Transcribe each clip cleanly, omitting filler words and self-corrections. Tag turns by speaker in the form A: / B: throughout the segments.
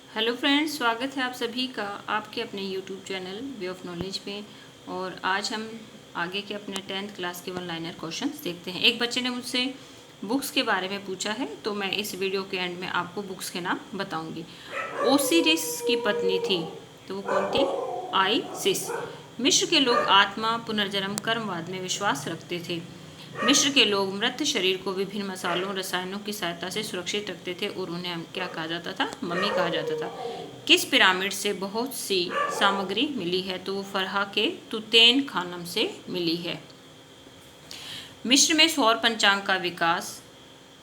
A: Hello friends, स्वागत है आप सभी का आपके अपने YouTube channel way of knowledge में। और आज हम आगे के अपने 10th क्लास के वन लाइनर क्वेश्चंस देखते हैं। एक बच्चे ने मुझसे बुक्स के बारे में पूछा है, तो मैं इस वीडियो के एंड में आपको बुक्स के नाम बताऊंगी। ओसिरिस की पत्नी थी, तो वो कौन थी? आइसिस। मिस्र के लोग आत्मा, पुनर्जन्म, कर्मवाद में विश्वास रखते थे। मिस्र के लोग मृत शरीर को विभिन्न मसालों, रसायनों की सहायता से सुरक्षित रखते थे और उन्हें क्या कहा जाता था? मम्मी कहा जाता था। किस पिरामिड से बहुत सी सामग्री मिली है? तो वो फरहा के तुतेन खानम से मिली है। मिस्र में सौर पंचांग का विकास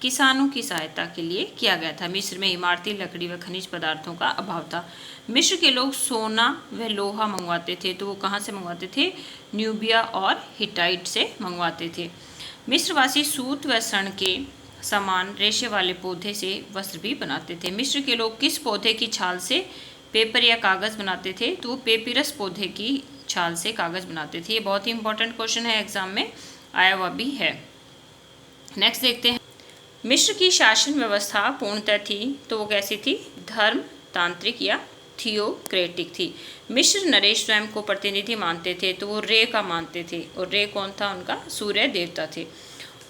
A: किसानों की सहायता के लिए किया गया था। मिस्र में इमारती लकड़ी व खनिज पदार्थों का अभाव था। मिस्र के लोग सोना व लोहा मंगवाते थे, तो वो कहाँ से मंगवाते थे? न्यूबिया और हिटाइट से मंगवाते थे। मिस्रवासी सूत व सन के समान रेशे वाले पौधे से वस्त्र भी बनाते थे। मिस्र के लोग किस पौधे की छाल से पेपर या कागज़ बनाते थे? तो वो पेपिरस पौधे की छाल से कागज़ बनाते थे। ये बहुत ही इंपॉर्टेंट क्वेश्चन है, एग्जाम में आया हुआ भी है। नेक्स्ट देखते हैं। मिस्र की शासन व्यवस्था पूर्णतः थी, तो वो कैसी थी? धर्म तांत्रिक या थियोक्रेटिक थी। मिस्र नरेश स्वयं को प्रतिनिधि मानते थे, तो वो रे का मानते थे। और रे कौन था? उनका सूर्य देवता थे,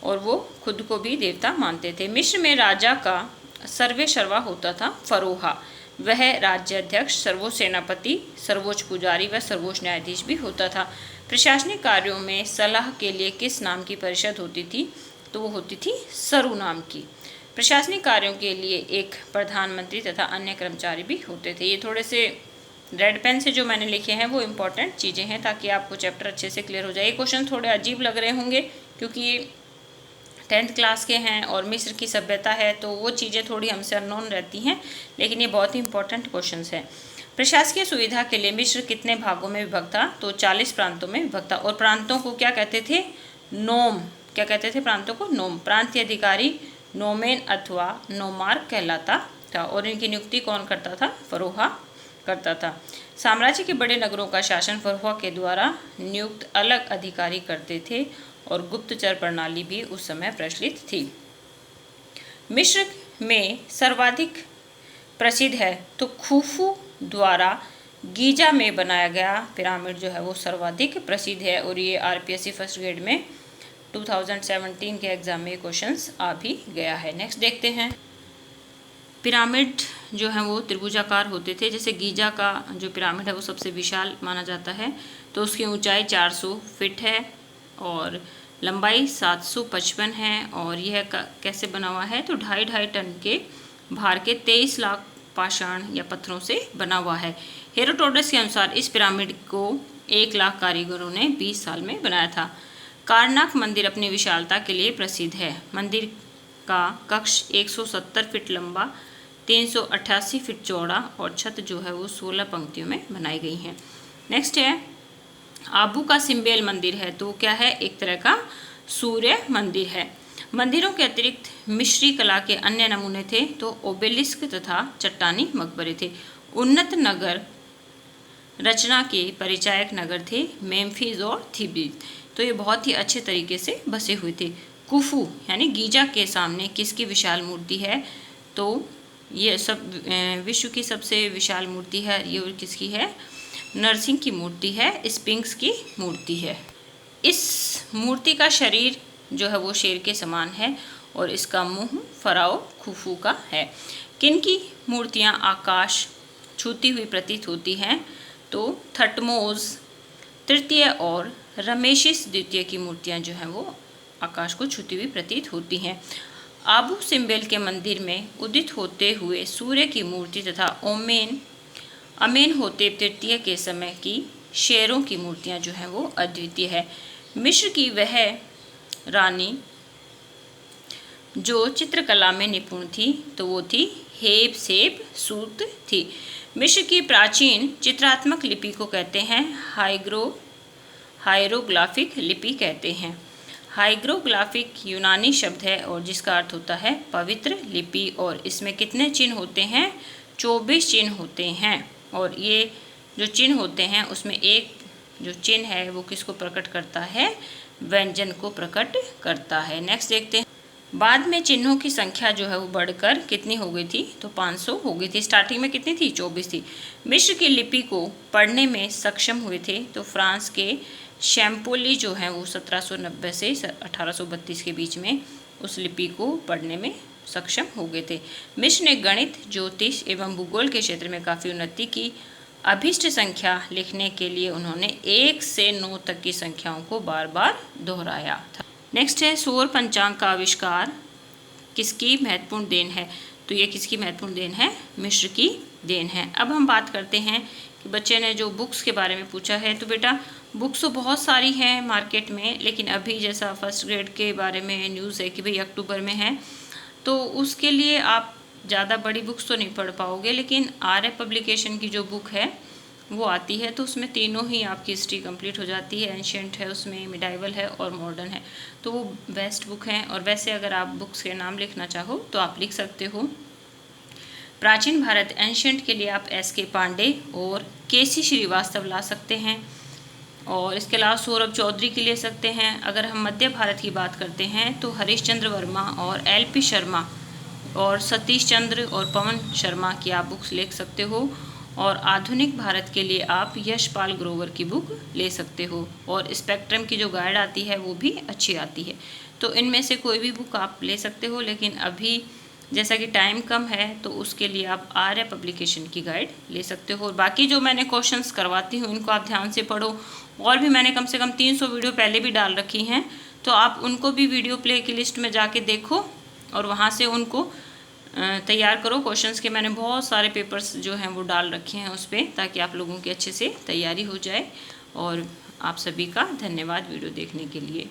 A: और वो खुद को भी देवता मानते थे। मिस्र में राजा का सर्वे सर्वा होता था फरोहा। वह राज्याध्यक्ष, सर्वोच्च सेनापति, सर्वोच्च पुजारी व सर्वोच्च न्यायाधीश भी होता था। प्रशासनिक कार्यों में सलाह के लिए किस नाम की परिषद होती थी? तो वो होती थी सरू नाम की। प्रशासनिक कार्यों के लिए एक प्रधानमंत्री तथा अन्य कर्मचारी भी होते थे। ये थोड़े से रेड पेन से जो मैंने लिखे हैं वो इम्पोर्टेंट चीज़ें हैं, ताकि आपको चैप्टर अच्छे से क्लियर हो जाए। ये क्वेश्चन थोड़े अजीब लग रहे होंगे क्योंकि ये 10th क्लास के हैं और मिस्र की सभ्यता है, तो वो चीज़ें थोड़ी हमसे अननोन रहती हैं, लेकिन ये बहुत ही इंपॉर्टेंट क्वेश्चंस हैं। प्रशासकीय सुविधा के लिए मिस्र कितने भागों में विभक्त था? तो 40 प्रांतों में विभक्त था। और प्रांतों को क्या कहते थे? नोम। क्या कहते थे प्रांतों को? नोम। प्रांतीय अधिकारी नोमेन अथवा नोमार्क कहलाता था। और इनकी नियुक्ति कौन करता था? फरोहा करता था। साम्राज्य के बड़े नगरों का शासन फरोहा के द्वारा नियुक्त अलग अधिकारी करते थे, और गुप्तचर प्रणाली भी उस समय प्रचलित थी। मिस्र में सर्वाधिक प्रसिद्ध है तो खुफू द्वारा गीजा में बनाया गया पिरामिड जो है वो सर्वाधिक प्रसिद्ध है। और ये आरपीएससी फर्स्ट ग्रेड में 2017 के एग्जाम में क्वेश्चंस आ भी गया है। नेक्स्ट देखते हैं। पिरामिड जो है वो त्रिभुजाकार होते थे। जैसे गीजा का जो पिरामिड है वो सबसे विशाल माना जाता है, तो उसकी ऊंचाई 400 फीट है और लंबाई 755 है। और यह कैसे बना हुआ है? तो 2.5 टन के भार के 23 लाख पाषाण या पत्थरों से बना हुआ है। हेरोडोटस के अनुसार इस पिरामिड को 1 लाख कारीगरों ने 20 साल में बनाया था। कारनाक मंदिर अपनी विशालता के लिए प्रसिद्ध है। मंदिर का कक्ष 170 फीट लंबा, 388 फीट चौड़ा और छत जो है वो 16 पंक्तियों में बनाई गई है। नेक्स्ट है आबू का सिम्बेल मंदिर है, तो क्या है? एक तरह का सूर्य मंदिर है। मंदिरों के अतिरिक्त मिस्री कला के अन्य नमूने थे, तो ओबेलिस्क तथा चट्टानी मकबरे थे। उन्नत नगर रचना के परिचायक नगर थे मेम्फिस और थीब्रिस, तो ये बहुत ही अच्छे तरीके से बसे हुए थे। कुफू यानी गीजा के सामने किसकी विशाल मूर्ति है? तो ये सब विश्व की सबसे विशाल मूर्ति है। ये किसकी है? नरसिंह की मूर्ति है, स्पिंक्स की मूर्ति है। इस मूर्ति का शरीर जो है वो शेर के समान है और इसका मुंह फराओ खुफू का है। किन की मूर्तियां आकाश छूती हुई प्रतीत होती हैं? तो थटमोस तृतीय और रमेशिस द्वितीय की मूर्तियां जो हैं वो आकाश को छूती हुई प्रतीत होती हैं। आबू सिम्बेल के मंदिर में उदित होते हुए सूर्य की मूर्ति तथा अमेनहोतेप तृतीय के समय की शेरों की मूर्तियां जो हैं वो अद्वितीय है। मिस्र की वह रानी जो चित्रकला में निपुण थी, तो वो थी हेपसेपसूत थी। मिस्र की प्राचीन चित्रात्मक लिपि को कहते हैं हायरोग्राफिक लिपि कहते हैं। हाइग्रोग्राफिक यूनानी शब्द है और जिसका अर्थ होता है पवित्र लिपि। और इसमें कितने चिन्ह होते हैं? 24 चिन्ह होते हैं। और ये जो चिन्ह होते हैं उसमें एक जो चिन्ह है वो किसको प्रकट करता है? व्यंजन को प्रकट करता है। नेक्स्ट देखते हैं। बाद में चिन्हों की संख्या जो है वो बढ़कर कितनी हो गई थी, तो 500 हो गई थी। स्टार्टिंग में कितनी थी, 24 थी। मिस्र की लिपि को पढ़ने में सक्षम हुए थे, तो फ्रांस के शैम्पोली जो हैं वो 1790 से 1832 के बीच में उस लिपि को पढ़ने में सक्षम हो गए थे। मिस्र ने गणित, ज्योतिष एवं भूगोल के क्षेत्र में काफ़ी उन्नति की। अभिष्ट संख्या लिखने के लिए उन्होंने 1 से 9 तक की संख्याओं को बार बार दोहराया था। नेक्स्ट है सौर पंचांग का आविष्कार किसकी महत्वपूर्ण देन है, तो ये किसकी महत्वपूर्ण देन है, मिस्र की देन है। अब हम बात करते हैं कि बच्चे ने जो बुक्स के बारे में पूछा है, तो बेटा बुक्स तो बहुत सारी हैं मार्केट में, लेकिन अभी जैसा फर्स्ट ग्रेड के बारे में न्यूज़ है कि भाई अक्टूबर में है, तो उसके लिए आप ज़्यादा बड़ी बुक्स तो नहीं पढ़ पाओगे, लेकिन आर्य पब्लिकेशन की जो बुक है वो आती है, तो उसमें तीनों ही आपकी हिस्ट्री कंप्लीट हो जाती है। एंशिएंट है, उसमें मिडाइवल है और मॉडर्न है, तो वो बेस्ट बुक हैं। और वैसे अगर आप बुक्स के नाम लिखना चाहो तो आप लिख सकते हो। प्राचीन भारत एंशिएंट के लिए आप SK पांडे और KC श्रीवास्तव ला सकते हैं, और इसके अलावा सौरभ चौधरी की ले सकते हैं। अगर हम मध्य भारत की बात करते हैं तो हरीशचंद्र वर्मा और LP शर्मा और सतीश चंद्र और पवन शर्मा की आप बुक्स लिख सकते हो। और आधुनिक भारत के लिए आप यशपाल ग्रोवर की बुक ले सकते हो, और स्पेक्ट्रम की जो गाइड आती है वो भी अच्छी आती है। तो इनमें से कोई भी बुक आप ले सकते हो, लेकिन अभी जैसा कि टाइम कम है तो उसके लिए आप आर्य पब्लिकेशन की गाइड ले सकते हो। और बाकी जो मैंने क्वेश्चंस करवाती हूँ इनको आप ध्यान से पढ़ो, और भी मैंने कम से कम 300 वीडियो पहले भी डाल रखी हैं, तो आप उनको भी वीडियो प्ले की लिस्ट में जाके देखो और वहाँ से उनको तैयार करो। क्वेश्चंस के मैंने बहुत सारे पेपर्स जो हैं वो डाल रखे हैं उस पर, ताकि आप लोगों की अच्छे से तैयारी हो जाए। और आप सभी का धन्यवाद वीडियो देखने के लिए।